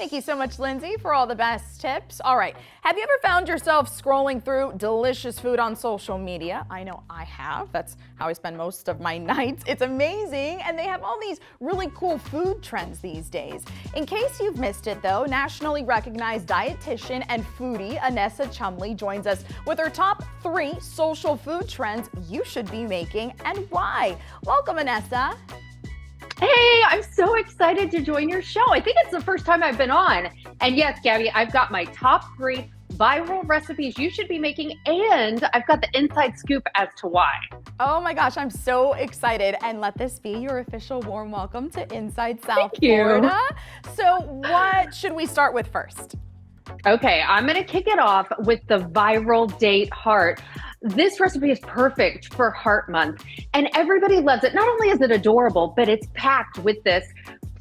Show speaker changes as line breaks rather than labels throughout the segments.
Thank you so much, Lindsay, for all the best tips. All right. Have you ever found yourself scrolling through delicious food on social media? I know I have. That's how I spend most of my nights. It's amazing. And they have all these really cool food trends these days. In case you've missed it, though, nationally recognized dietitian and foodie Annessa Chumbley joins us with her top 3 social food trends you should be making and why. Welcome, Annessa.
Hey, I'm so excited to join your show. I think it's the first time I've been on. And yes, Gabby, I've got my top 3 viral recipes you should be making, and I've got the inside scoop as to why.
Oh my gosh, I'm so excited. And let this be your official warm welcome to Inside South Florida. So what should we start with first?
Okay, I'm going to kick it off with the viral date heart. This recipe is perfect for Heart Month, and everybody loves it. Not only is it adorable, but it's packed with this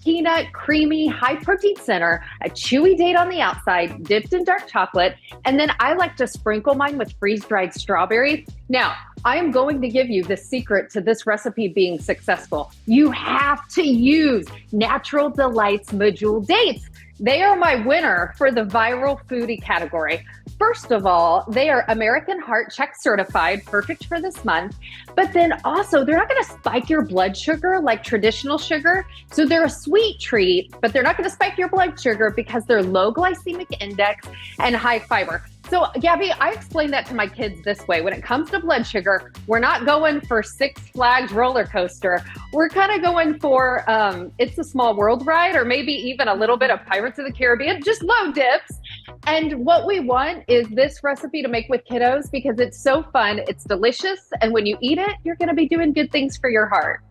peanut, creamy, high protein center, a chewy date on the outside, dipped in dark chocolate, and then I like to sprinkle mine with freeze-dried strawberries. Now, I am going to give you the secret to this recipe being successful. You have to use Natural Delights Medjool dates. They are my winner for the viral foodie category. First of all, they are American Heart Check certified, perfect for this month. But then also, they're not going to spike your blood sugar like traditional sugar. So they're a sweet treat, but they're not going to spike your blood sugar because they're low glycemic index and high fiber. So Gabby, I explain that to my kids this way. When it comes to blood sugar, we're not going for Six Flags roller coaster. We're kind of going for It's a Small World ride, or maybe even a little bit of Pirates of the Caribbean, just low dips. And what we want is this recipe to make with kiddos because it's so fun, it's delicious, and when you eat it, you're gonna be doing good things for your heart.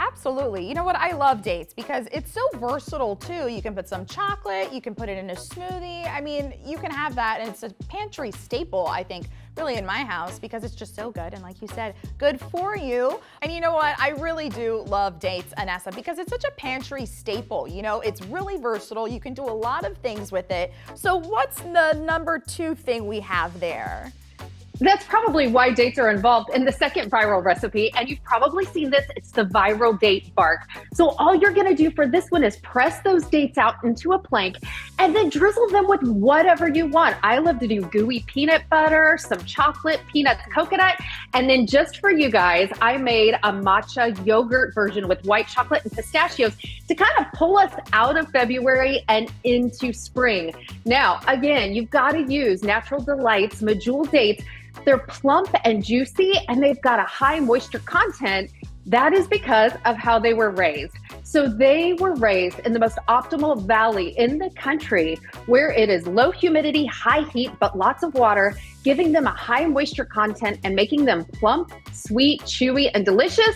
Absolutely. You know what? I love dates because it's so versatile too. You can put some chocolate, you can put it in a smoothie. I mean, you can have that, and it's a pantry staple, I think, really in my house because it's just so good. And like you said, good for you. And you know what? I really do love dates, Annessa, because it's such a pantry staple. You know, it's really versatile. You can do a lot of things with it. So what's the number 2 thing we have there?
That's probably why dates are involved in the second viral recipe. And you've probably seen this, it's the viral date bark. So all you're gonna do for this one is press those dates out into a plank and then drizzle them with whatever you want. I love to do gooey peanut butter, some chocolate, peanuts, coconut. And then just for you guys, I made a matcha yogurt version with white chocolate and pistachios to kind of pull us out of February and into spring. Now, again, you've gotta use Natural Delights Medjool dates. They're plump and juicy, and they've got a high moisture content. That is because of how they were raised. So they were raised in the most optimal valley in the country where it is low humidity, high heat, but lots of water, giving them a high moisture content and making them plump, sweet, chewy, and delicious.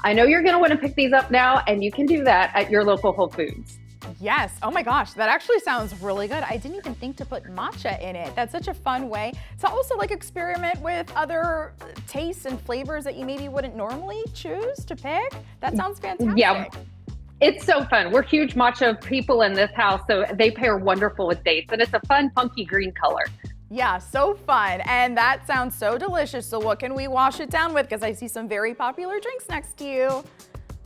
I know you're gonna wanna pick these up now, and you can do that at your local Whole Foods.
Yes. Oh my gosh, that actually sounds really good. I didn't even think to put matcha in it. That's such a fun way to also like experiment with other tastes and flavors that you maybe wouldn't normally choose to pick. That sounds fantastic.
Yeah. It's so fun. We're huge matcha people in this house, so they pair wonderful with dates, and it's a fun, funky green color.
Yeah, so fun. And that sounds so delicious. So what can we wash it down with? Because I see some very popular drinks next to you.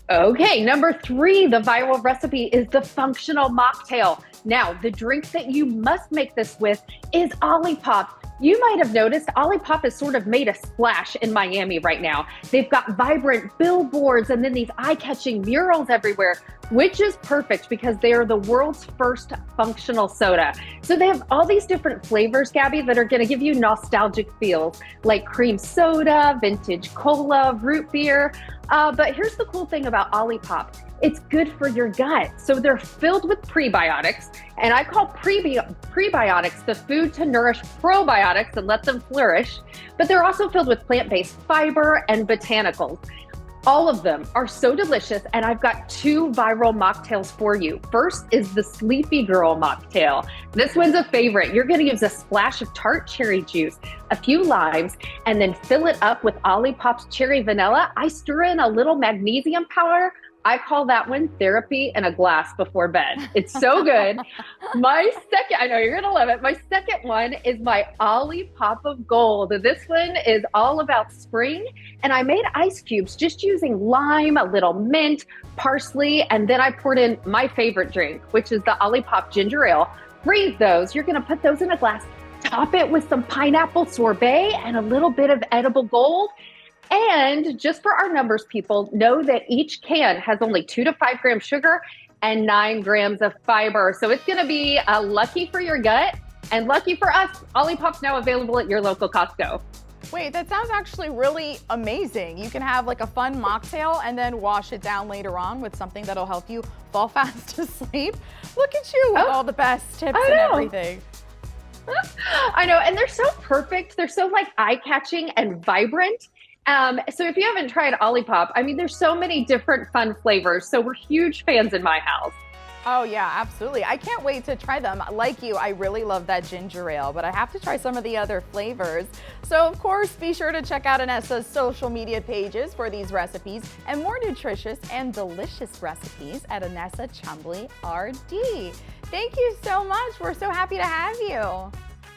Okay, number 3, the viral recipe is the functional mocktail. Now, the drink that you must make this with is Olipop. You might have noticed Olipop has sort of made a splash in Miami right now. They've got vibrant billboards and then these eye-catching murals everywhere, which is perfect because they are the world's first functional soda. So they have all these different flavors, Gabby, that are gonna give you nostalgic feels, like cream soda, vintage cola, root beer. But here's the cool thing about Olipop. It's good for your gut. So they're filled with prebiotics, and I call prebiotics the food to nourish probiotics and let them flourish. But they're also filled with plant-based fiber and botanicals. All of them are so delicious, and I've got 2 viral mocktails for you. First is the Sleepy Girl mocktail. This one's a favorite. You're gonna use a splash of tart cherry juice, a few limes, and then fill it up with Olipop's cherry vanilla. I stir in a little magnesium powder, I call that one therapy in a glass before bed. It's so good. My second, I know you're going to love it. My second one is my Olipop of Gold. This one is all about spring. And I made ice cubes just using lime, a little mint, parsley, and then I poured in my favorite drink, which is the Olipop ginger ale. Freeze those. You're going to put those in a glass, top it with some pineapple sorbet and a little bit of edible gold. And just for our numbers people, know that each can has only 2 to 5 grams sugar and 9 grams of fiber. So it's going to be lucky for your gut and lucky for us. Olipop's now available at your local Costco.
Wait, that sounds actually really amazing. You can have like a fun mocktail and then wash it down later on with something that'll help you fall fast asleep. Look at you with all the best tips and everything.
I know, and they're so perfect. They're so like eye-catching and vibrant. So if you haven't tried Olipop, I mean, there's so many different fun flavors. So we're huge fans in my house.
Oh yeah, absolutely. I can't wait to try them. Like you, I really love that ginger ale, but I have to try some of the other flavors. So of course, be sure to check out Annessa's social media pages for these recipes and more nutritious and delicious recipes at Annessa Chumbley RD. Thank you so much. We're so happy to have you.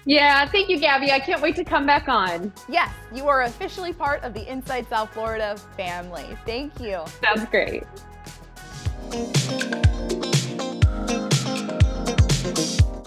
Yeah, thank you, Gabby. I can't wait to come back on.
Yes, you are officially part of the Inside South Florida family. Thank you.
Sounds great.